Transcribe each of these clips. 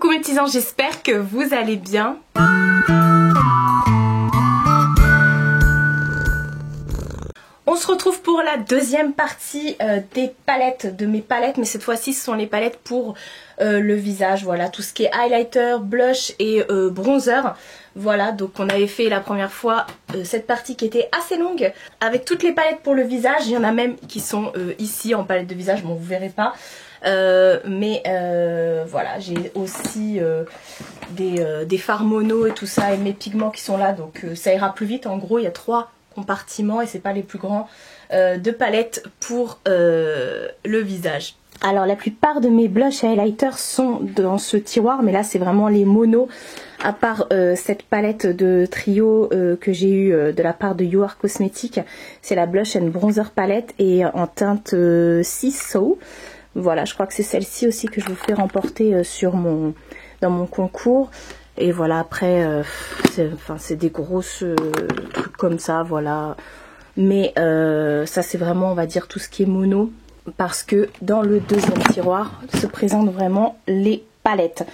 Coucou mes petits anges, j'espère que vous allez bien. On se retrouve pour la deuxième partie des palettes, de mes palettes, mais cette fois-ci ce sont les palettes pour le visage, voilà, tout ce qui est highlighter, blush et bronzer. Voilà, donc on avait fait la première fois cette partie qui était assez longue avec toutes les palettes pour le visage. Il y en a même qui sont ici en palette de visage, bon vous verrez pas. Voilà, j'ai aussi des fards mono et tout ça et mes pigments qui sont là, donc ça ira plus vite. En gros il y a 3 compartiments et c'est pas les plus grands de palettes pour le visage. Alors la plupart de mes blushs et highlighters sont dans ce tiroir, mais là c'est vraiment les monos, à part cette palette de trio que j'ai eu de la part de You Are Cosmetics. C'est la blush and bronzer palette et en teinte Sea So. Voilà, je crois que c'est celle-ci aussi que je vous fais remporter dans mon concours. Et voilà, après, c'est des grosses trucs comme ça, voilà. Mais ça, c'est vraiment, on va dire, tout ce qui est mono. Parce que dans le deuxième tiroir se présentent vraiment les palettes.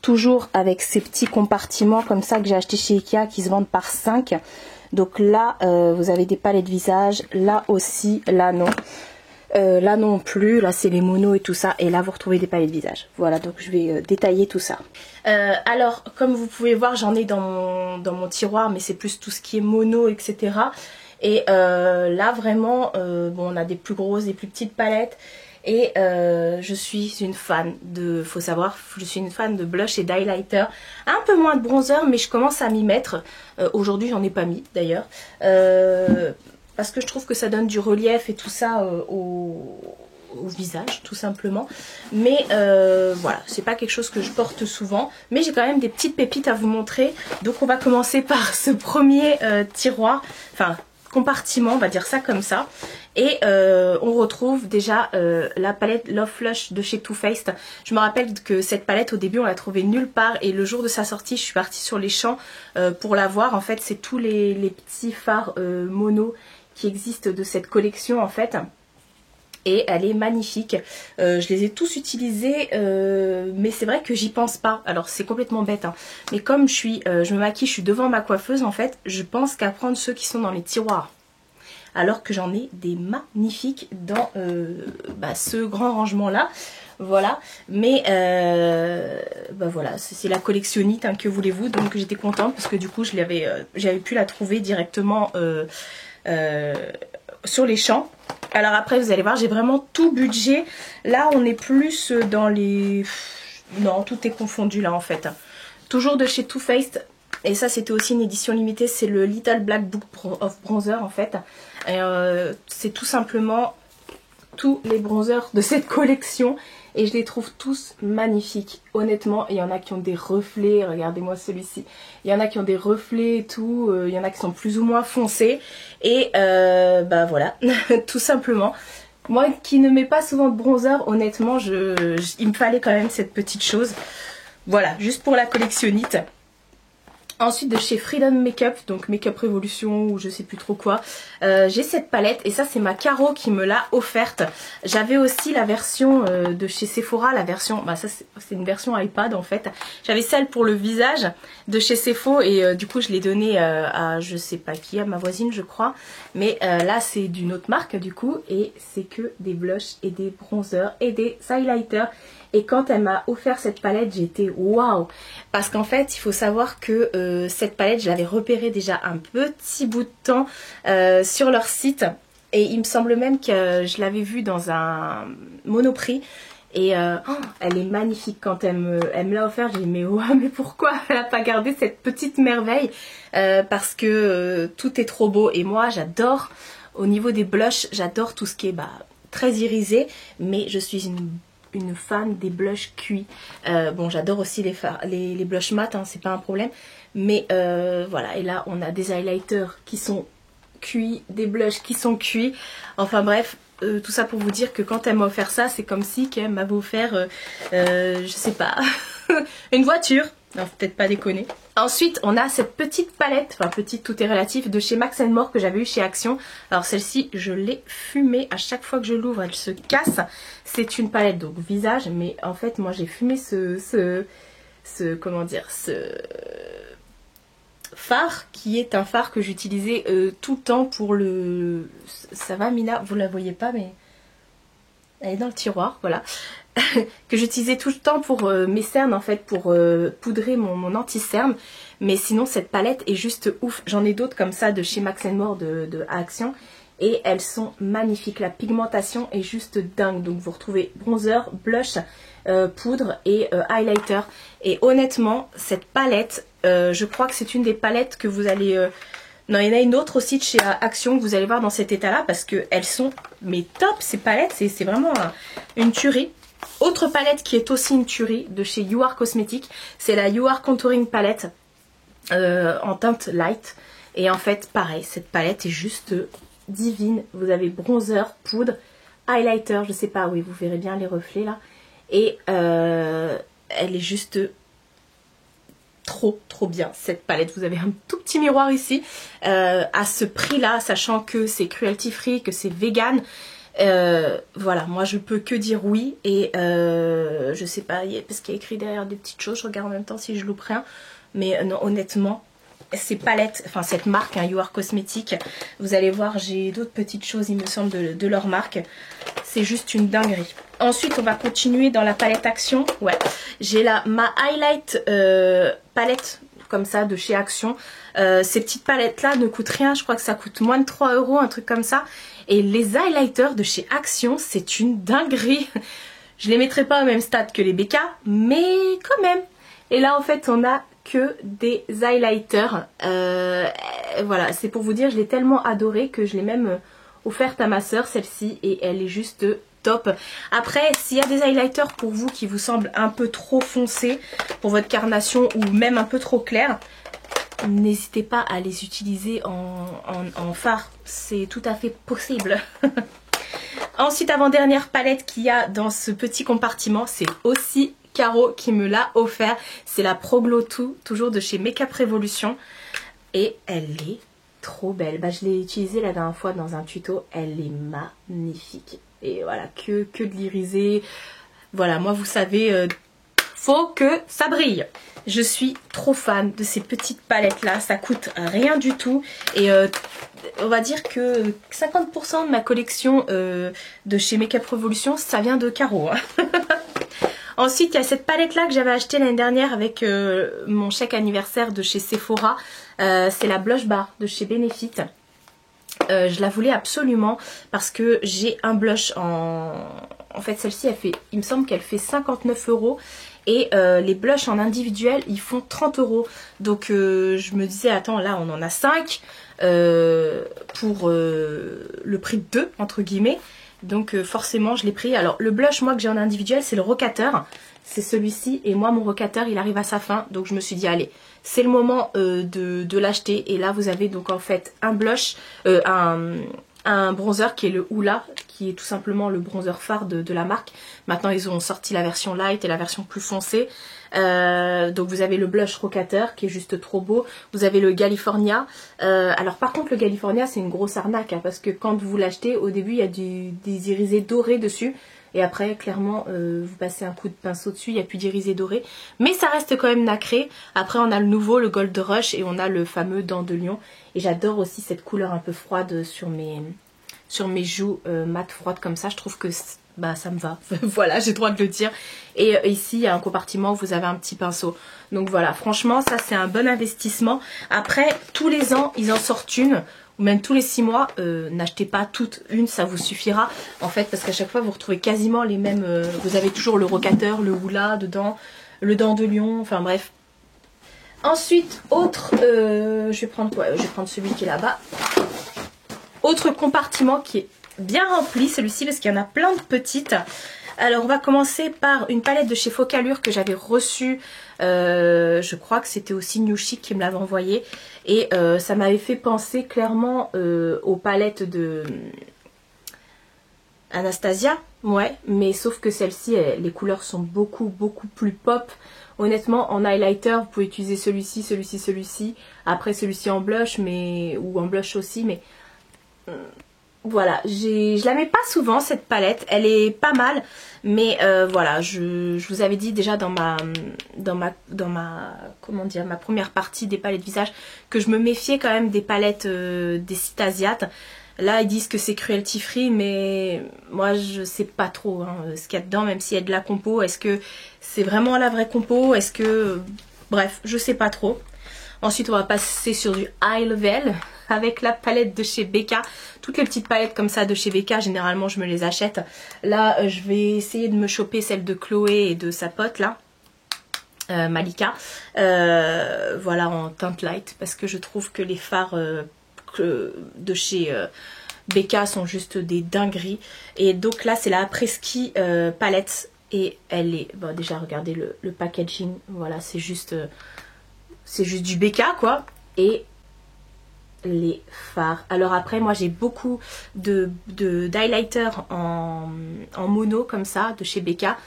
Toujours avec ces petits compartiments comme ça que j'ai acheté chez Ikea qui se vendent par 5. Donc là, vous avez des palettes visage. Là aussi, là non. Là non plus, là c'est les monos et tout ça, et là vous retrouvez des palettes de visage. Voilà, donc je vais détailler tout ça. Alors comme vous pouvez voir, j'en ai dans mon tiroir, mais c'est plus tout ce qui est mono, etc. Et là vraiment, bon, on a des plus grosses, des plus petites palettes. Et je suis une fan de, faut savoir, je suis une fan de blush et d'highlighter. Un peu moins de bronzer, mais je commence à m'y mettre. Aujourd'hui j'en ai pas mis d'ailleurs. Parce que je trouve que ça donne du relief et tout ça au visage, tout simplement. Mais voilà, c'est pas quelque chose que je porte souvent. Mais j'ai quand même des petites pépites à vous montrer. Donc on va commencer par ce premier tiroir, enfin compartiment, on va dire ça comme ça. Et on retrouve déjà la palette Love Flush de chez Too Faced. Je me rappelle que cette palette au début on l'a trouvée nulle part et le jour de sa sortie je suis partie sur les champs pour la voir. En fait c'est tous les petits fards mono qui existent de cette collection en fait. Et elle est magnifique. Je les ai tous utilisés, mais c'est vrai que j'y pense pas. Alors c'est complètement bête, hein. Mais comme je me maquille, je suis devant ma coiffeuse en fait, je pense qu'à prendre ceux qui sont dans les tiroirs. Alors que j'en ai des magnifiques dans ce grand rangement là. Voilà, mais voilà, c'est la collectionnite, hein, que voulez-vous. Donc j'étais contente parce que du coup j'avais pu la trouver directement sur les champs. Alors après vous allez voir, j'ai vraiment tout budget. Là on est plus dans les... Non, tout est confondu là en fait. Toujours de chez Too Faced. Et ça c'était aussi une édition limitée, c'est le Little Black Book of Bronzer en fait. C'est tout simplement tous les bronzers de cette collection. Et je les trouve tous magnifiques. Honnêtement, il y en a qui ont des reflets. Regardez-moi celui-ci. Il y en a qui ont des reflets et tout. Il y en a qui sont plus ou moins foncés. Et voilà, tout simplement. Moi qui ne mets pas souvent de bronzer, honnêtement, il me fallait quand même cette petite chose. Voilà, juste pour la collectionnite. Ensuite de chez Freedom Makeup, donc Makeup Revolution ou je sais plus trop quoi, j'ai cette palette et ça c'est ma Caro qui me l'a offerte. J'avais aussi la version de chez Sephora, la version, ça c'est une version iPad en fait. J'avais celle pour le visage de chez Sephora et du coup je l'ai donnée à je sais pas qui, à ma voisine je crois. Mais là c'est d'une autre marque du coup et c'est que des blushs et des bronzers et des highlighters. Et quand elle m'a offert cette palette, j'étais waouh! Parce qu'en fait, il faut savoir que cette palette, je l'avais repérée déjà un petit bout de temps sur leur site. Et il me semble même que je l'avais vue dans un Monoprix. Et elle est magnifique quand elle me l'a offert. J'ai dit mais ouais, mais pourquoi elle n'a pas gardé cette petite merveille? Parce que tout est trop beau. Et moi, j'adore, au niveau des blushs, j'adore tout ce qui est très irisé. Mais je suis une fan des blushs cuits. Bon, j'adore aussi les blushs mat, hein, c'est pas un problème. Mais voilà, et là on a des highlighters qui sont cuits, des blushs qui sont cuits. Enfin bref, tout ça pour vous dire que quand elle m'a offert ça, c'est comme si elle m'avait offert, je sais pas, une voiture. Non, faut peut-être pas déconner. Ensuite, on a cette petite palette, enfin petite, tout est relatif, de chez Max More que j'avais eu chez Action. Alors celle-ci, je l'ai fumée. À chaque fois que je l'ouvre, elle se casse. C'est une palette donc visage, mais en fait, moi j'ai fumé comment dire, ce fard qui est un fard que j'utilisais tout le temps pour le... Ça va Mina, vous la voyez pas mais elle est dans le tiroir, voilà. Que j'utilisais tout le temps pour mes cernes en fait, pour poudrer mon anti-cerne. Mais sinon cette palette est juste ouf. J'en ai d'autres comme ça de chez Max More de Action. Et elles sont magnifiques. La pigmentation est juste dingue. Donc vous retrouvez bronzer, blush, poudre et highlighter. Et honnêtement, cette palette, je crois que c'est une des palettes que vous allez... Non, il y en a une autre aussi de chez Action que vous allez voir dans cet état-là. Parce qu'elles sont mais top ces palettes. C'est vraiment une tuerie. Autre palette qui est aussi une tuerie de chez You Are Cosmetics. C'est la You Are Contouring Palette en teinte light. Et en fait, pareil, cette palette est juste... divine. Vous avez bronzer, poudre, highlighter, je sais pas, oui vous verrez bien les reflets là, et elle est juste trop bien cette palette. Vous avez un tout petit miroir ici à ce prix là, sachant que c'est cruelty free, que c'est vegan. Voilà, moi je peux que dire oui. Et je sais pas, parce qu'il y a écrit derrière des petites choses, je regarde en même temps si je loupe rien, mais non, honnêtement ces palettes, enfin cette marque, You Are Cosmetics, vous allez voir, j'ai d'autres petites choses il me semble de leur marque, c'est juste une dinguerie. Ensuite on va continuer dans la palette Action. Ouais, j'ai ma highlight palette comme ça de chez Action. Ces petites palettes là ne coûtent rien, je crois que ça coûte moins de 3 €, un truc comme ça. Et les highlighters de chez Action, c'est une dinguerie. Je les mettrai pas au même stade que les BK, mais quand même. Et là en fait on a que des highlighters. Voilà, c'est pour vous dire, je l'ai tellement adorée que je l'ai même offerte à ma soeur, celle-ci, et elle est juste top. Après, s'il y a des highlighters pour vous qui vous semblent un peu trop foncés pour votre carnation ou même un peu trop clairs, n'hésitez pas à les utiliser en fard, c'est tout à fait possible. Ensuite, avant-dernière palette qu'il y a dans ce petit compartiment, c'est aussi Caro qui me l'a offert. C'est la Pro Glow 2, toujours de chez Makeup Revolution. Et elle est trop belle. Bah, je l'ai utilisée la dernière fois dans un tuto. Elle est magnifique. Et voilà, que de l'irisé. Voilà, moi vous savez, faut que ça brille. Je suis trop fan de ces petites palettes là. Ça coûte rien du tout. Et on va dire que 50% de ma collection de chez Makeup Revolution, ça vient de Caro. Hein. Ensuite, il y a cette palette là que j'avais achetée l'année dernière avec mon chèque anniversaire de chez Sephora. C'est la Blush Bar de chez Benefit. Je la voulais absolument parce que j'ai un blush en fait celle-ci elle fait, il me semble qu'elle fait 59 € et les blushs en individuel ils font 30 €. Donc je me disais attends, là on en a 5 pour le prix de 2 entre guillemets. Donc forcément je l'ai pris. Alors le blush moi que j'ai en individuel c'est le Rocateur. C'est celui-ci et moi mon Rocateur il arrive à sa fin. Donc je me suis dit allez c'est le moment de l'acheter. Et là vous avez donc en fait un blush, un bronzer qui est le Hoola, qui est tout simplement le bronzer phare de la marque. Maintenant ils ont sorti la version light et la version plus foncée. Donc vous avez le blush Rocateur qui est juste trop beau. Vous avez le California. Alors par contre le California c'est une grosse arnaque hein, parce que quand vous l'achetez au début il y a des irisés dorés dessus. Et après clairement vous passez un coup de pinceau dessus, il n'y a plus d'irisé doré. Mais ça reste quand même nacré. Après on a le nouveau, le Gold Rush et on a le fameux Dents de Lion. Et j'adore aussi cette couleur un peu froide sur mes joues mat froides comme ça. Je trouve que bah ça me va. Voilà, j'ai le droit de le dire. Et ici il y a un compartiment où vous avez un petit pinceau. Donc voilà, franchement ça c'est un bon investissement. Après tous les ans ils en sortent une. Ou même tous les 6 mois, n'achetez pas toute une, ça vous suffira. En fait, parce qu'à chaque fois, vous retrouvez quasiment les mêmes... vous avez toujours le Rocateur, le Hoola dedans, le Dent de Lion, enfin bref. Ensuite, autre... je vais prendre quoi? Je vais prendre celui qui est là-bas. Autre compartiment qui est bien rempli, celui-ci, parce qu'il y en a plein de petites. Alors, on va commencer par une palette de chez Focallure que j'avais reçue. Je crois que c'était aussi New Chic qui me l'avait envoyé. Et ça m'avait fait penser clairement aux palettes de Anastasia. Ouais, mais sauf que celle-ci, les couleurs sont beaucoup plus pop. Honnêtement, en highlighter, vous pouvez utiliser celui-ci, celui-ci, celui-ci. Après, celui-ci en blush, ou en blush aussi, mais... Voilà, je la mets pas souvent cette palette, elle est pas mal, mais voilà, je vous avais dit déjà dans ma comment dire, ma première partie des palettes visage que je me méfiais quand même des palettes des sites asiates. Là ils disent que c'est cruelty free, mais moi je sais pas trop hein, ce qu'il y a dedans, même s'il y a de la compo. Est-ce que c'est vraiment la vraie compo? Est-ce que... Bref, je sais pas trop. Ensuite on va passer sur du high level avec la palette de chez Becca. Toutes les petites palettes comme ça de chez Becca, généralement je me les achète. Là je vais essayer de me choper celle de Chloé et de sa pote là, Malika. Voilà, en teinte light, parce que je trouve que les fards de chez Becca sont juste des dingueries. Et donc là c'est la après-ski palette. Et elle est... Bon, déjà regardez le packaging. Voilà, c'est juste du Becca quoi. Et les fards. Alors après moi j'ai beaucoup d'highlighter en mono comme ça de chez Becca.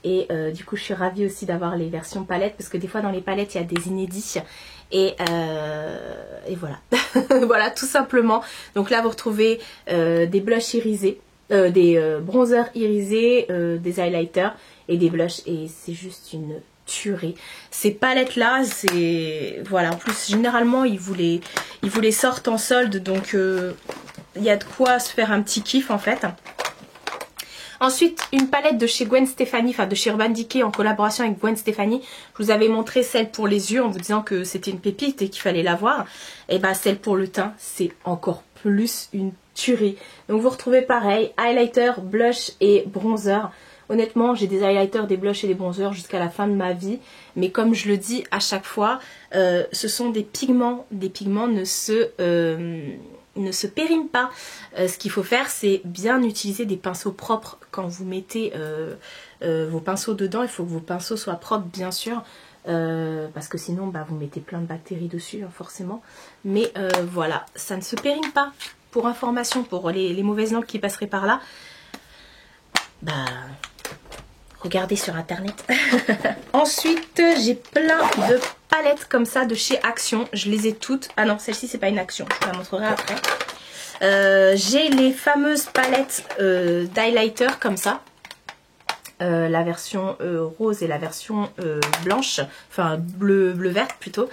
Et du coup je suis ravie aussi d'avoir les versions palettes, parce que des fois dans les palettes il y a des inédits. Et voilà. Voilà tout simplement. Donc là vous retrouvez des blushs irisés, des bronzers irisés, des highlighters et des blushs. Et c'est juste une tuerie. Ces palettes là, c'est... Voilà, en plus généralement ils vous les sortent en solde, donc il y a de quoi se faire un petit kiff en fait. Ensuite, une palette de chez Gwen Stefani, enfin de chez Urban Decay en collaboration avec Gwen Stefani. Je vous avais montré celle pour les yeux en vous disant que c'était une pépite et qu'il fallait la voir. Et bah celle pour le teint, c'est encore plus une tuerie. Donc vous retrouvez pareil, highlighter, blush et bronzer. Honnêtement, j'ai des highlighters, des blushs et des bronzers jusqu'à la fin de ma vie. Mais comme je le dis à chaque fois, ce sont des pigments. Des pigments ne se périment pas. Ce qu'il faut faire, c'est bien utiliser des pinceaux propres. Quand vous mettez vos pinceaux dedans, il faut que vos pinceaux soient propres, bien sûr. Parce que sinon, bah, vous mettez plein de bactéries dessus, hein, forcément. Mais voilà, ça ne se périme pas. Pour information, pour les mauvaises langues qui passeraient par là, bah... regardez sur internet. Ensuite j'ai plein de palettes comme ça de chez Action. Je les ai toutes. Ah non, celle-ci c'est pas une Action, je vous la montrerai après. J'ai les fameuses palettes d'highlighter comme ça. La version rose et la version blanche. Enfin bleu-verte plutôt.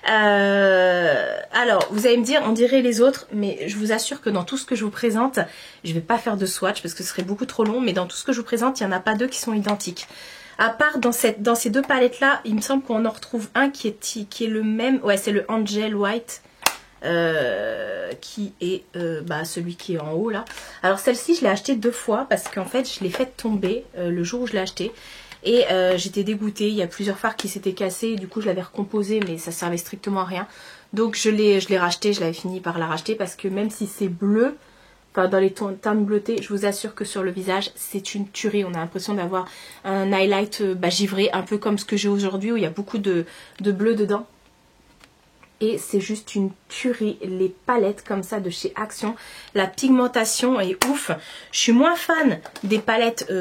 Alors vous allez me dire on dirait les autres, mais je vous assure que dans tout ce que je vous présente, je vais pas faire de swatch parce que ce serait beaucoup trop long, mais dans tout ce que je vous présente il n'y en a pas deux qui sont identiques, à part dans ces deux palettes là. Il me semble qu'on en retrouve un qui est le même. Ouais, c'est le Angel White qui est bah, celui qui est en haut là. Alors celle-ci je l'ai achetée 2 fois parce qu'en fait je l'ai faite tomber le jour où je l'ai achetée. Et j'étais dégoûtée, il y a plusieurs fards qui s'étaient cassés, et du coup je l'avais recomposé mais ça servait strictement à rien. Donc je l'ai racheté, je l'avais fini par la racheter parce que même si c'est bleu, enfin dans les teintes bleutées, je vous assure que sur le visage c'est une tuerie. On a l'impression d'avoir un highlight givré, un peu comme ce que j'ai aujourd'hui où il y a beaucoup de bleu dedans. Et c'est juste une tuerie, les palettes comme ça de chez Action. La pigmentation est ouf. Je suis moins fan des palettes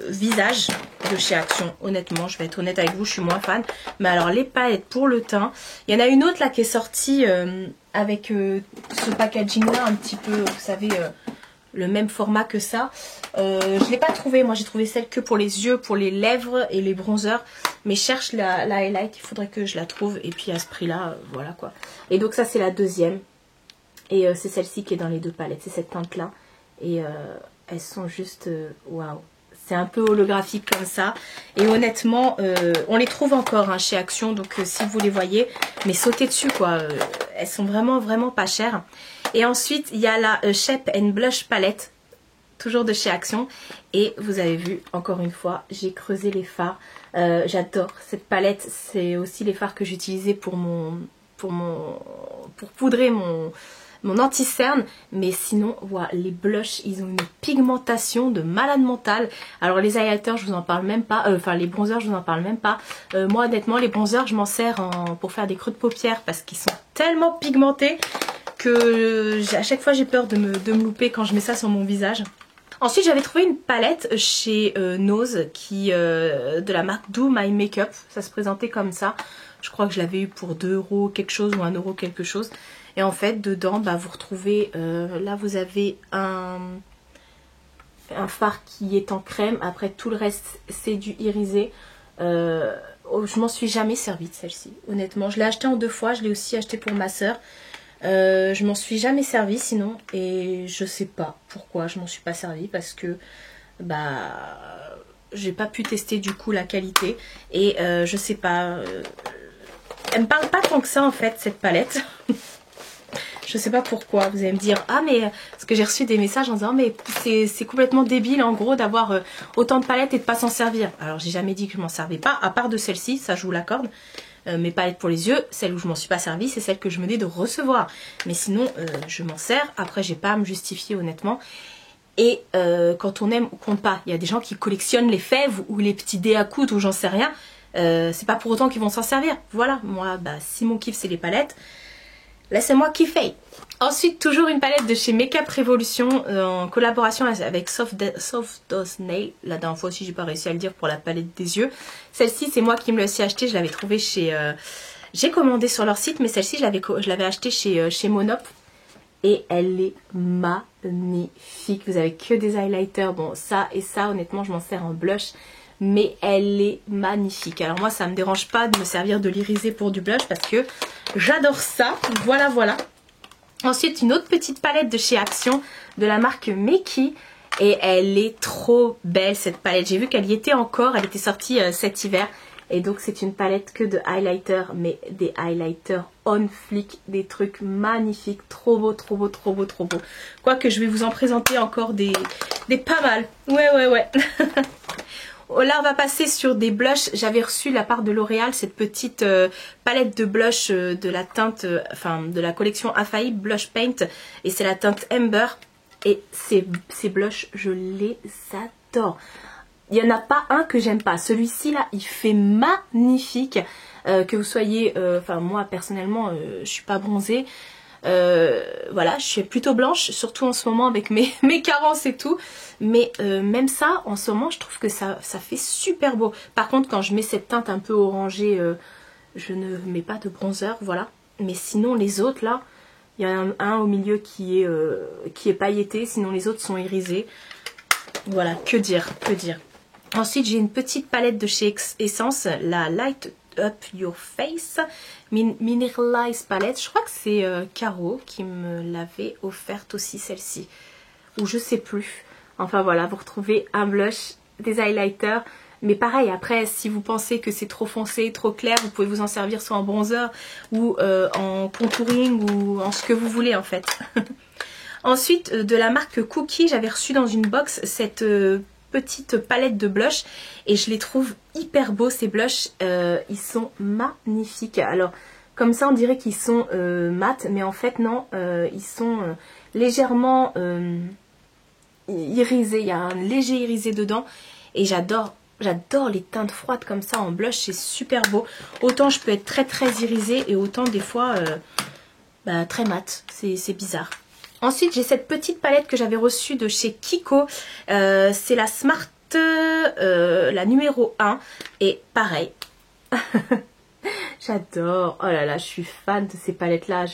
visage de chez Action. Honnêtement, je vais être honnête avec vous, je suis moins fan. Mais alors les palettes pour le teint, il y en a une autre là qui est sortie avec ce packaging là un petit peu, vous savez... le même format que ça. Je l'ai pas trouvé, moi j'ai trouvé celle que pour les yeux, pour les lèvres et les bronzers. Mais je cherche la highlight, il faudrait que je la trouve. Et puis à ce prix là, voilà quoi. Et donc ça c'est la deuxième. Et c'est celle-ci qui est dans les deux palettes, c'est cette teinte là. Et elles sont juste waouh. C'est un peu holographique comme ça. Et honnêtement, on les trouve encore hein, chez Action. Donc si vous les voyez, mais sautez dessus quoi. Elles sont vraiment vraiment pas chères. Et ensuite, il y a la Shape and Blush Palette, toujours de chez Action. Et vous avez vu, encore une fois, j'ai creusé les fards. J'adore cette palette. C'est aussi les fards que j'utilisais pour poudrer mon anti-cerne. Mais sinon, voilà, les blushs, ils ont une pigmentation de malade mental. Alors les highlighters, je vous en parle même pas. Enfin, les bronzers, je vous en parle même pas. Moi, honnêtement, les bronzers, je m'en sers pour faire des creux de paupières parce qu'ils sont tellement pigmentés que à chaque fois j'ai peur de me louper quand je mets ça sur mon visage. Ensuite j'avais trouvé une palette chez Nose de la marque Do My Makeup. Ça se présentait comme ça. Je crois que je l'avais eu pour 2 € quelque chose ou 1 € quelque chose. Et en fait dedans bah, vous retrouvez, là vous avez un fard qui est en crème. Après tout le reste c'est du irisé. Je m'en suis jamais servie de celle-ci, honnêtement. Je l'ai acheté en 2 fois, je l'ai aussi acheté pour ma soeur. Je m'en suis jamais servie sinon, et je sais pas pourquoi je m'en suis pas servie, parce que bah j'ai pas pu tester du coup la qualité, et je sais pas, elle me parle pas tant que ça en fait cette palette. Je sais pas pourquoi. Vous allez me dire, ah mais, parce que j'ai reçu des messages en disant, mais c'est complètement débile en gros d'avoir autant de palettes et de pas s'en servir. Alors j'ai jamais dit que je m'en servais pas, à part de celle-ci, ça je vous l'accorde. Mes palettes pour les yeux, celle où je m'en suis pas servi, c'est celle que je venais de recevoir. Mais sinon, je m'en sers. Après, j'ai pas à me justifier honnêtement. Et quand on aime ou qu'on pas, il y a des gens qui collectionnent les fèves ou les petits dés à coudre ou j'en sais rien. C'est pas pour autant qu'ils vont s'en servir. Voilà, moi, bah, si mon kiff c'est les palettes, laissez-moi kiffer. Ensuite, toujours une palette de chez Makeup Revolution en collaboration avec Soft Dose Nail. La dernière fois aussi, j'ai pas réussi à le dire pour la palette des yeux. Celle-ci, c'est moi qui me l'ai aussi achetée. Je l'avais trouvée chez... j'ai commandé sur leur site, mais celle-ci, je l'avais achetée chez Monop. Et elle est magnifique. Vous avez que des highlighters. Bon, ça et ça, honnêtement, je m'en sers en blush. Mais elle est magnifique. Alors moi, ça me dérange pas de me servir de l'irisé pour du blush parce que j'adore ça. Voilà, voilà. Ensuite, une autre petite palette de chez Action de la marque Meki. Et elle est trop belle cette palette. J'ai vu qu'elle y était encore. Elle était sortie cet hiver. Et donc c'est une palette que de highlighters. Mais des highlighters on flick. Des trucs magnifiques. Trop beau, trop beau, trop beau, trop beau. Quoique je vais vous en présenter encore des pas mal. Ouais, ouais, ouais. Là on va passer sur des blushs. J'avais reçu de la part de L'Oréal cette petite palette de blush de la teinte, enfin de la collection Infaillible Blush Paint. Et c'est la teinte Amber. Et ces blushs, je les adore. Il n'y en a pas un que j'aime pas. Celui-ci là, il fait magnifique. Que vous soyez, enfin moi personnellement, je suis pas bronzée. Voilà, je suis plutôt blanche, surtout en ce moment avec mes carences et tout. Mais même ça, en ce moment, je trouve que ça fait super beau. Par contre, quand je mets cette teinte un peu orangée, je ne mets pas de bronzer, voilà. Mais sinon, les autres là, il y a un au milieu qui est pailleté, sinon les autres sont irisés. Voilà, que dire, que dire. Ensuite, j'ai une petite palette de chez Essence, la Light Up Your Face Mineralize Palette. Je crois que c'est Caro qui me l'avait offerte aussi, celle-ci. Ou je sais plus. Enfin voilà, vous retrouvez un blush, des highlighters. Mais pareil, après, si vous pensez que c'est trop foncé, trop clair, vous pouvez vous en servir soit en bronzer ou en contouring ou en ce que vous voulez en fait. Ensuite, de la marque Cookie, j'avais reçu dans une box cette petite palette de blush et je les trouve hyper beaux ces blushs. Ils sont magnifiques. Alors, comme ça, on dirait qu'ils sont mat, mais en fait, non, ils sont légèrement irisés. Il y a un léger irisé dedans et j'adore les teintes froides comme ça en blush, c'est super beau. Autant je peux être très très irisée et autant des fois bah, très mat, c'est bizarre. Ensuite, j'ai cette petite palette que j'avais reçue de chez Kiko. C'est la Smart, la numéro 1. Et pareil. J'adore. Oh là là, je suis fan de ces palettes-là.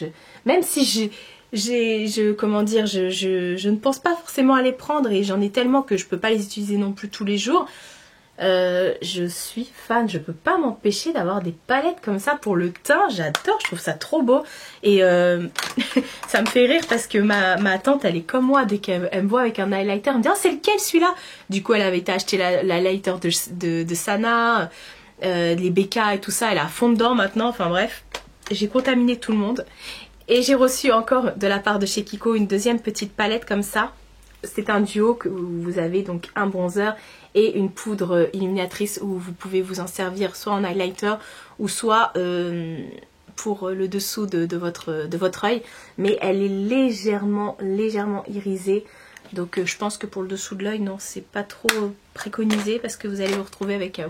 Même si comment dire, je ne pense pas forcément à les prendre. Et j'en ai tellement que je peux pas les utiliser non plus tous les jours. Je suis fan, je peux pas m'empêcher d'avoir des palettes comme ça pour le teint, j'adore, je trouve ça trop beau. Et ça me fait rire parce que ma tante elle est comme moi, dès qu'elle me voit avec un highlighter, elle me dit oh, c'est lequel celui-là? Du coup elle avait été acheter l'highlighter de Sana, les BK et tout ça, elle est à fond dedans maintenant, enfin bref, j'ai contaminé tout le monde. Et j'ai reçu encore de la part de chez Kiko une deuxième petite palette comme ça. C'est un duo que vous avez donc un bronzer et une poudre illuminatrice où vous pouvez vous en servir soit en highlighter ou soit pour le dessous de votre œil. Mais elle est légèrement irisée. Donc je pense que pour le dessous de l'œil, non, c'est pas trop préconisé parce que vous allez vous retrouver avec...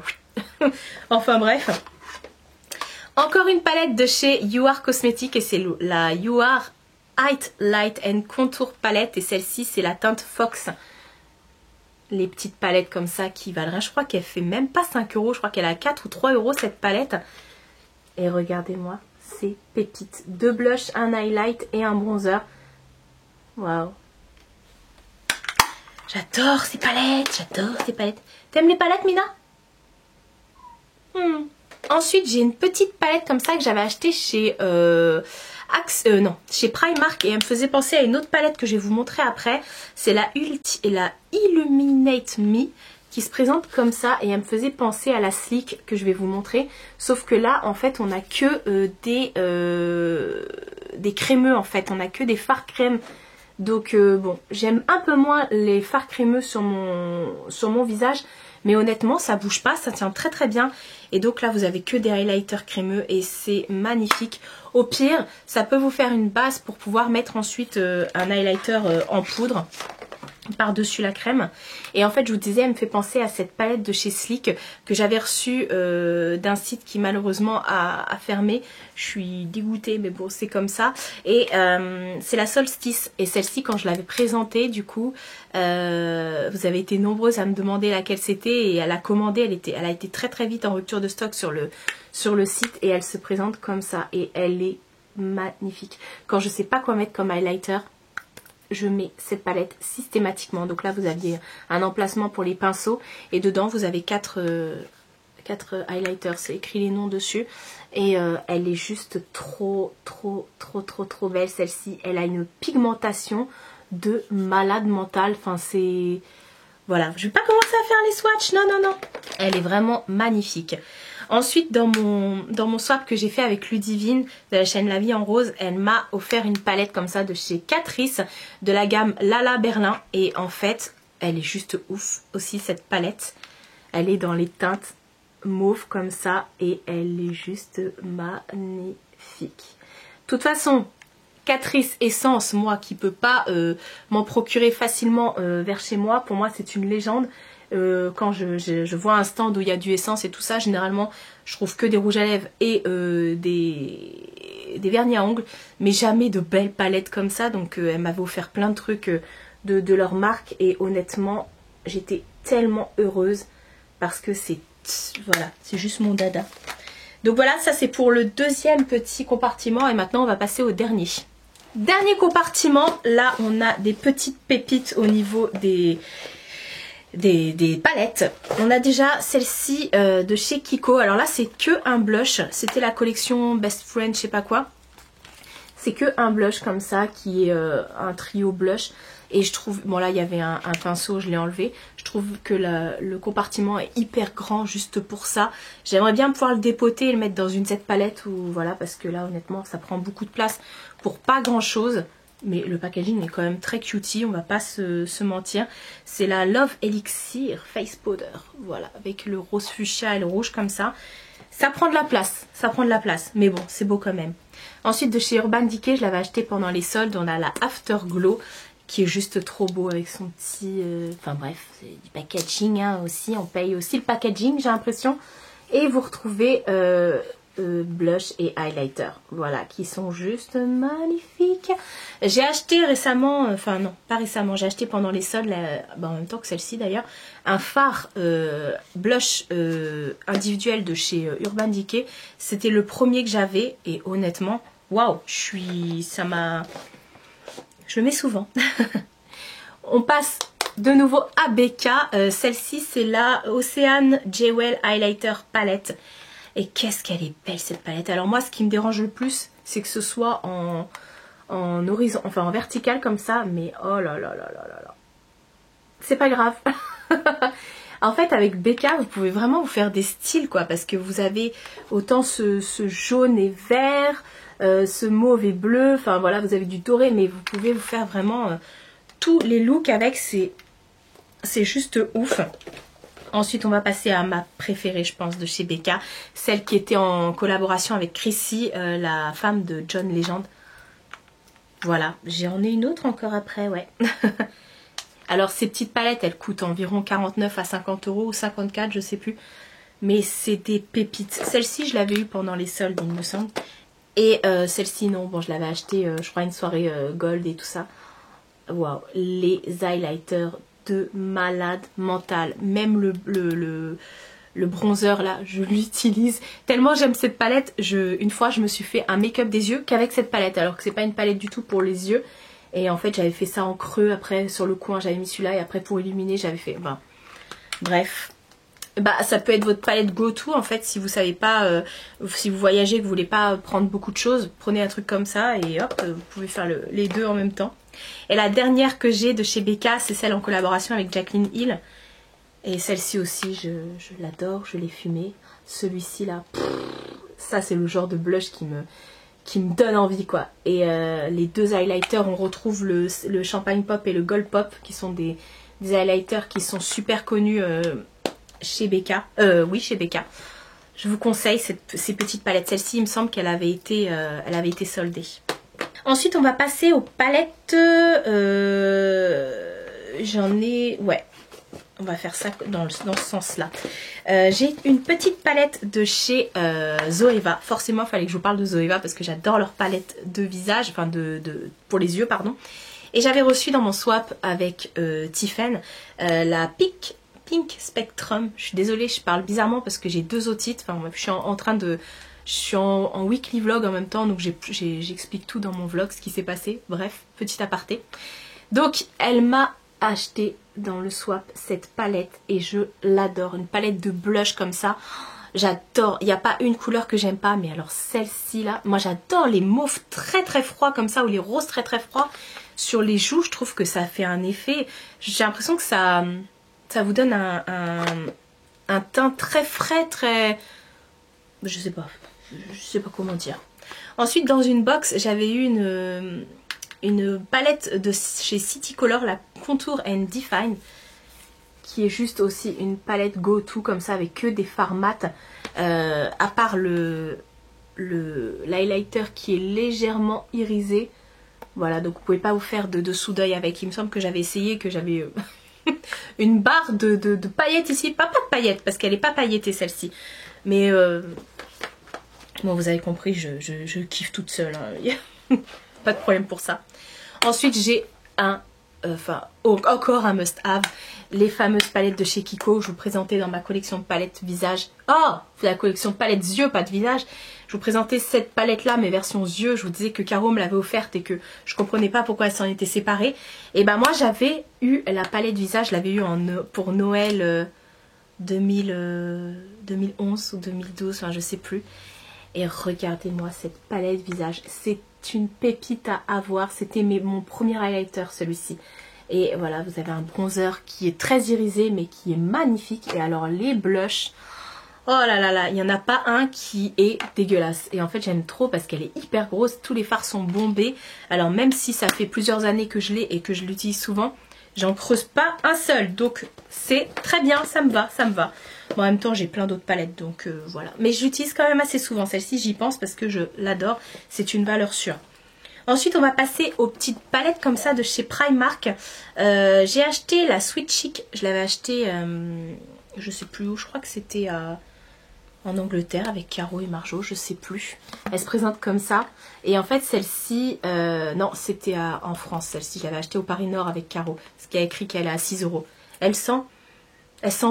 enfin bref. Encore une palette de chez You Are Cosmetics et c'est la You Are Height, Light and Contour palette et celle-ci c'est la teinte Fox. Les petites palettes comme ça qui valent rien. Je crois qu'elle fait même pas 5 €, je crois qu'elle a 4 ou 3 € cette palette. Et regardez-moi c'est pépite. 2 blushs, un highlight et un bronzer. Waouh. J'adore ces palettes, j'adore ces palettes. T'aimes les palettes, Mina? Ensuite, j'ai une petite palette comme ça que j'avais achetée chez chez Primark, et elle me faisait penser à une autre palette que je vais vous montrer après. C'est la Illuminate Me qui se présente comme ça, et elle me faisait penser à la Sleek que je vais vous montrer. Sauf que là, en fait, on n'a que des crémeux, en fait. On n'a que des fards crème. Donc bon, j'aime un peu moins les fards crémeux sur mon visage, mais honnêtement ça bouge pas, ça tient très très bien. Et donc là vous avez que des highlighters crémeux et c'est magnifique. Au pire, ça peut vous faire une base pour pouvoir mettre ensuite un highlighter en poudre par-dessus la crème. Et en fait je vous disais, elle me fait penser à cette palette de chez Sleek que j'avais reçue d'un site qui malheureusement a fermé. Je suis dégoûtée, mais bon c'est comme ça. Et c'est la Solstice, et celle-ci quand je l'avais présentée du coup vous avez été nombreuses à me demander laquelle c'était, et à la commander. Elle a été très très vite en rupture de stock sur le site, et elle se présente comme ça et elle est magnifique. Quand je sais pas quoi mettre comme highlighter, je mets cette palette systématiquement. Donc là vous aviez un emplacement pour les pinceaux, et dedans vous avez 4 highlighters, c'est écrit les noms dessus, et elle est juste trop belle celle-ci. Elle a une pigmentation de malade mental, enfin c'est... Voilà, je vais pas commencer à faire les swatchs, non, elle est vraiment magnifique. Ensuite, dans mon swap que j'ai fait avec Ludivine de la chaîne La Vie en Rose, elle m'a offert une palette comme ça de chez Catrice, de la gamme Lala Berlin. Et en fait, elle est juste ouf aussi cette palette. Elle est dans les teintes mauve comme ça et elle est juste magnifique. De toute façon, Catrice Essence, moi qui peux pas m'en procurer facilement vers chez moi, pour moi c'est une légende. Quand je vois un stand où il y a du essence et tout ça, généralement je trouve que des rouges à lèvres et des vernis à ongles, mais jamais de belles palettes comme ça. Donc elle m'avait offert plein de trucs de leur marque, et honnêtement j'étais tellement heureuse parce que c'est, voilà, c'est juste mon dada. Donc voilà, ça c'est pour le deuxième petit compartiment, et maintenant on va passer au dernier. Dernier compartiment, là on a des petites pépites au niveau des palettes. On a déjà celle-ci de chez Kiko. Alors là c'est que un blush, c'était la collection Best Friend je sais pas quoi. C'est que un blush comme ça qui est un trio blush, et je trouve, bon là il y avait un pinceau, je l'ai enlevé. Je trouve que le compartiment est hyper grand juste pour ça. J'aimerais bien pouvoir le dépoter et le mettre dans une cette palette, ou voilà, parce que là honnêtement ça prend beaucoup de place pour pas grand chose. Mais le packaging est quand même très cutie, on va pas se mentir. C'est la Love Elixir Face Powder, voilà, avec le rose fuchsia et le rouge comme ça. Ça prend de la place, mais bon, c'est beau quand même. Ensuite de chez Urban Decay, je l'avais acheté pendant les soldes, on a la Afterglow qui est juste trop beau avec son petit... Enfin bref, c'est du packaging hein, aussi, on paye aussi le packaging j'ai l'impression. Et vous retrouvez... blush et highlighter, voilà, qui sont juste magnifiques. J'ai acheté récemment, enfin non pas récemment, j'ai acheté pendant les soldes, en même temps que celle-ci d'ailleurs, un fard blush individuel de chez Urban Decay. C'était le premier que j'avais, et honnêtement waouh, je le mets souvent. On passe de nouveau à Becca. Celle-ci c'est la Ocean Jewel Highlighter Palette. Et qu'est-ce qu'elle est belle cette palette. Alors moi ce qui me dérange le plus, c'est que ce soit en horizon, enfin en vertical comme ça, mais oh là là là là là là. C'est pas grave. En fait avec Becca vous pouvez vraiment vous faire des styles quoi, parce que vous avez autant ce jaune et vert, ce mauve et bleu, enfin voilà, vous avez du doré, mais vous pouvez vous faire vraiment tous les looks avec, c'est juste ouf. Ensuite on va passer à ma préférée je pense de chez Becca, celle qui était en collaboration avec Chrissy, la femme de John Legend. Voilà, j'en ai une autre encore après, ouais. Alors ces petites palettes elles coûtent environ 49 à 50 euros ou 54 je sais plus, mais c'est des pépites. Celle-ci je l'avais eu pendant les soldes il me semble, et celle-ci non, bon je l'avais acheté je crois une soirée gold et tout ça. Waouh, les highlighters de malade mental, même le le bronzer là, je l'utilise tellement j'aime cette palette. Une fois je me suis fait un make-up des yeux qu'avec cette palette, alors que c'est pas une palette du tout pour les yeux. Et en fait j'avais fait ça en creux, après sur le coin j'avais mis celui-là et après pour illuminer j'avais fait... Bah, bref. Bah ça peut être votre palette go-to en fait si vous savez pas, si vous voyagez et que vous voulez pas prendre beaucoup de choses, prenez un truc comme ça et hop, vous pouvez faire les deux en même temps. Et la dernière que j'ai de chez Becca, c'est celle en collaboration avec Jaclyn Hill. Et celle-ci aussi, je l'adore, je l'ai fumée. Celui-ci là, ça c'est le genre de blush qui me donne envie quoi. Et les deux highlighters, on retrouve le Champagne Pop et le Gold Pop qui sont des highlighters qui sont super connus chez Becca. Oui, chez Becca. Je vous conseille ces petites palettes. Celle-ci, il me semble qu'elle avait été soldée. Ensuite, on va passer aux palettes. J'en ai... Ouais. On va faire ça dans ce sens-là. J'ai une petite palette de chez Zoeva. Forcément, il fallait que je vous parle de Zoeva parce que j'adore leur palette de visage, enfin pour les yeux, pardon. Et j'avais reçu dans mon swap avec Tiffen la Pink Spectrum. Je suis désolée, je parle bizarrement parce que j'ai deux otites. Enfin, je suis en train de... Je suis en weekly vlog en même temps, donc j'explique tout dans mon vlog, ce qui s'est passé. Bref, petit aparté. Donc, elle m'a acheté dans le swap cette palette et je l'adore. Une palette de blush comme ça, j'adore. Il n'y a pas une couleur que j'aime pas, mais alors celle-ci là, moi j'adore les mauves très très froids comme ça ou les roses très très froids sur les joues. Je trouve que ça fait un effet, j'ai l'impression que ça vous donne un teint très frais, très... je sais pas comment dire. Ensuite dans une box j'avais eu une palette de chez City Color, la Contour and Define, qui est juste aussi une palette go-to comme ça avec que des fards mat, à part l'highlighter qui est légèrement irisé. Voilà, donc vous pouvez pas vous faire de dessous d'œil avec. Il me semble que j'avais essayé, que j'avais une barre de paillettes ici. Pas de paillettes parce qu'elle est pas pailletée celle-ci, mais bon, vous avez compris, je kiffe toute seule, hein. Pas de problème pour ça. Ensuite j'ai encore un must-have, les fameuses palettes de chez Kiko. Je vous présentais dans ma collection de palettes visage. Oh, c'est la collection de palettes yeux, pas de visage. Je vous présentais cette palette là, mes versions yeux. Je vous disais que Caro me l'avait offerte et que je comprenais pas pourquoi elles s'en étaient séparées. Et ben moi j'avais eu la palette visage, je l'avais eu pour Noël 2011 ou 2012, enfin je sais plus. Et regardez-moi cette palette visage, c'est une pépite à avoir. C'était mon premier highlighter celui-ci. Et voilà, vous avez un bronzer qui est très irisé mais qui est magnifique. Et alors les blushs, oh là là là, il n'y en a pas un qui est dégueulasse. Et en fait j'aime trop parce qu'elle est hyper grosse, tous les fards sont bombés. Alors même si ça fait plusieurs années que je l'ai et que je l'utilise souvent, j'en creuse pas un seul. Donc c'est très bien, ça me va, ça me va. Bon, en même temps j'ai plein d'autres palettes donc voilà. Mais je l'utilise quand même assez souvent, celle-ci j'y pense parce que je l'adore, c'est une valeur sûre. Ensuite on va passer aux petites palettes comme ça de chez Primark. J'ai acheté la Sweet Chic, je l'avais acheté je sais plus où, je crois que c'était en Angleterre avec Caro et Marjo, je sais plus. Elle se présente comme ça. Et en fait celle-ci, non c'était en France, celle-ci je l'avais achetée au Paris Nord avec Caro. Parce qu'il y a écrit qu'elle est à 6 €. Elle sent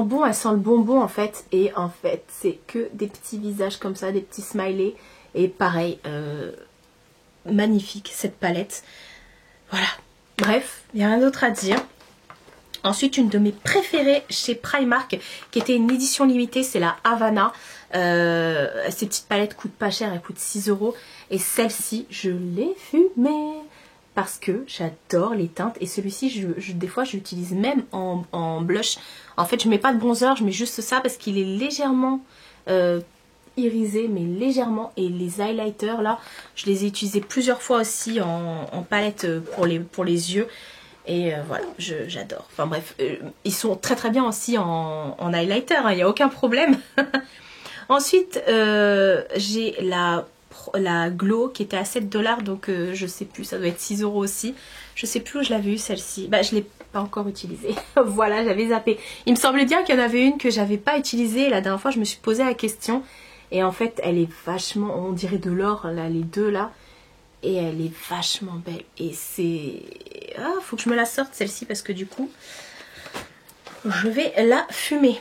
bon, elle sent le bonbon en fait. Et en fait c'est que des petits visages comme ça, des petits smileys. Et pareil, magnifique cette palette. Voilà, bref, il n'y a rien d'autre à dire. Ensuite une de mes préférées chez Primark qui était une édition limitée, c'est la Havana. Ces petites palettes coûtent pas cher, elles coûtent 6 €. Et celle-ci je l'ai fumée parce que j'adore les teintes. Et celui-ci des fois je l'utilise même en blush. En fait je mets pas de bronzer, je mets juste ça parce qu'il est légèrement irisé, mais légèrement. Et les highlighters là, je les ai utilisés plusieurs fois aussi en palette pour les yeux. Et voilà, j'adore. Enfin bref, ils sont très très bien aussi en highlighter, hein, il n'y a aucun problème. Ensuite, j'ai la Glow qui était à 7 $, donc je sais plus, ça doit être 6 € aussi. Je sais plus où je l'avais eu celle-ci. Bah je l'ai pas encore utilisée. Voilà, j'avais zappé. Il me semblait bien qu'il y en avait une que j'avais pas utilisée. La dernière fois, je me suis posé la question. Et en fait, elle est vachement, on dirait de l'or, là, les deux là. Et elle est vachement belle. Et c'est... Ah, faut que je me la sorte celle-ci parce que du coup... je vais la fumer.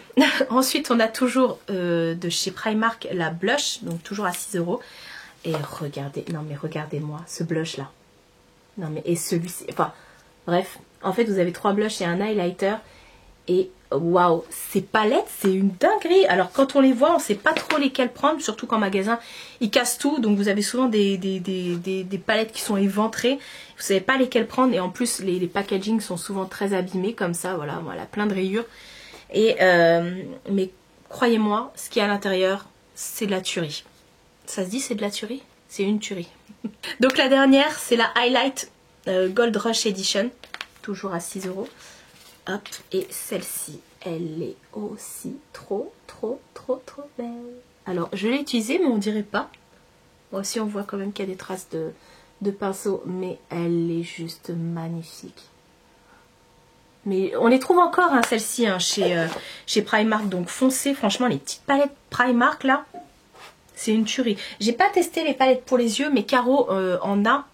Ensuite on a toujours de chez Primark la blush, donc toujours à 6 €. Et regardez, non mais regardez-moi ce blush là. Non mais et celui-ci, enfin bref, en fait vous avez 3 blushs et un highlighter. Et waouh, ces palettes c'est une dinguerie. Alors quand on les voit on sait pas trop lesquelles prendre, surtout qu'en magasin ils cassent tout. Donc vous avez souvent des palettes qui sont éventrées, vous savez pas lesquelles prendre. Et en plus les packagings sont souvent très abîmés comme ça, voilà, plein de rayures. Et mais croyez-moi, ce qu'il y a à l'intérieur c'est de la tuerie. Ça se dit c'est de la tuerie? C'est une tuerie. Donc la dernière c'est la Highlight Gold Rush Edition, toujours à 6 €. Hop, et celle-ci, elle est aussi trop belle. Alors, je l'ai utilisée, mais on dirait pas. Bon, aussi, on voit quand même qu'il y a des traces de pinceau, mais elle est juste magnifique. Mais on les trouve encore, hein, celles-ci, hein, chez Primark. Donc, foncez, franchement, les petites palettes Primark, là, c'est une tuerie. J'ai pas testé les palettes pour les yeux, mais Caro en a.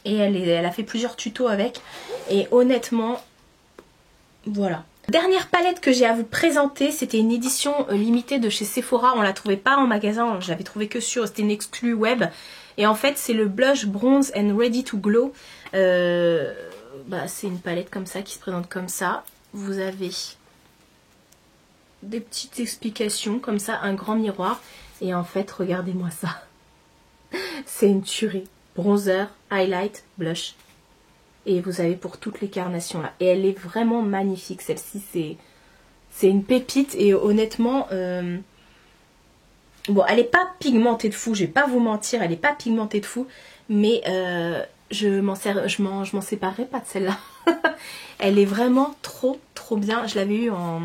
Et elle a fait plusieurs tutos avec. Et honnêtement... Voilà. Dernière palette que j'ai à vous présenter, c'était une édition limitée de chez Sephora. On la trouvait pas en magasin, je l'avais trouvé que sur, c'était une exclue web. Et en fait c'est le blush Bronze and Ready to Glow. C'est une palette comme ça qui se présente comme ça. Vous avez des petites explications comme ça, un grand miroir. Et en fait regardez-moi ça. C'est une tuerie. Bronzer, highlight, blush. Et vous avez pour toutes les carnations là. Et elle est vraiment magnifique. Celle-ci c'est une pépite. Et honnêtement, bon elle n'est pas pigmentée de fou. Je vais pas vous mentir, elle n'est pas pigmentée de fou. Mais je m'en séparerai pas de celle-là. Elle est vraiment trop bien. Je l'avais eu en...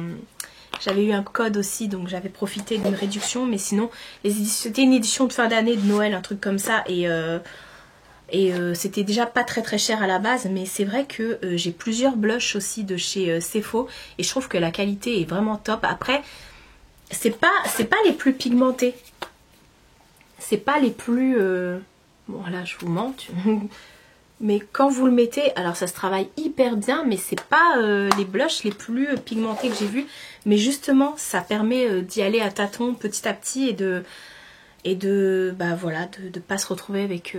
J'avais eu un code aussi, donc j'avais profité d'une réduction. Mais sinon, c'était une édition de fin d'année, de Noël, un truc comme ça. Et c'était déjà pas très cher à la base, mais c'est vrai que j'ai plusieurs blushs aussi de chez Sephora et je trouve que la qualité est vraiment top. Après, c'est pas les plus pigmentés, c'est pas les plus... Bon là je vous mente, mais quand vous le mettez, alors ça se travaille hyper bien, mais c'est pas les blushs les plus pigmentés que j'ai vus, mais justement ça permet d'y aller à tâtons petit à petit et de pas se retrouver avec...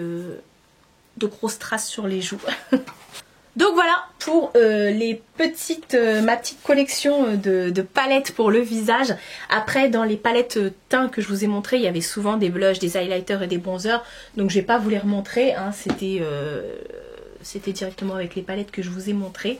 de grosses traces sur les joues. Donc voilà pour ma petite collection de palettes pour le visage. Après dans les palettes teints que je vous ai montré, il y avait souvent des blushs, des highlighters et des bronzers. Donc je vais pas vous les remontrer, hein. C'était directement avec les palettes que je vous ai montré.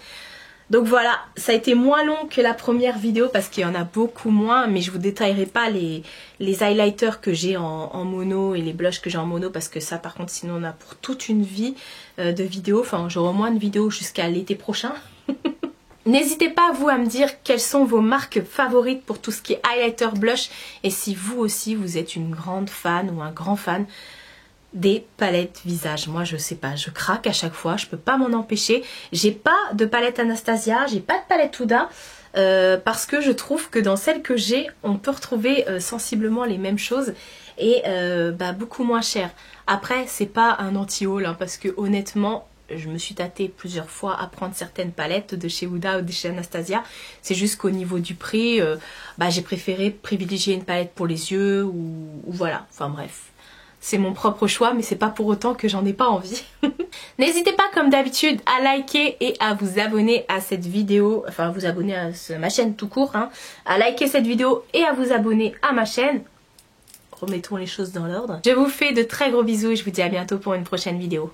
Donc voilà, ça a été moins long que la première vidéo parce qu'il y en a beaucoup moins, mais je vous détaillerai pas les highlighters que j'ai en mono et les blushs que j'ai en mono parce que ça par contre sinon on a pour toute une vie de vidéos, enfin j'aurai au moins de vidéos jusqu'à l'été prochain. N'hésitez pas vous à me dire quelles sont vos marques favorites pour tout ce qui est highlighter, blush et si vous aussi vous êtes une grande fan ou un grand fan des palettes visage. Moi je sais pas, je craque à chaque fois, je peux pas m'en empêcher. J'ai pas de palette Anastasia, j'ai pas de palette Huda parce que je trouve que dans celle que j'ai on peut retrouver sensiblement les mêmes choses et beaucoup moins cher. Après c'est pas un anti-haul hein, parce que honnêtement je me suis tâtée plusieurs fois à prendre certaines palettes de chez Huda ou de chez Anastasia. C'est juste qu'au niveau du prix j'ai préféré privilégier une palette pour les yeux ou voilà, enfin bref. C'est mon propre choix, mais c'est pas pour autant que j'en ai pas envie. N'hésitez pas comme d'habitude à liker et à vous abonner à cette vidéo, enfin à vous abonner à ma chaîne tout court, hein, à liker cette vidéo et à vous abonner à ma chaîne. Remettons les choses dans l'ordre. Je vous fais de très gros bisous et je vous dis à bientôt pour une prochaine vidéo.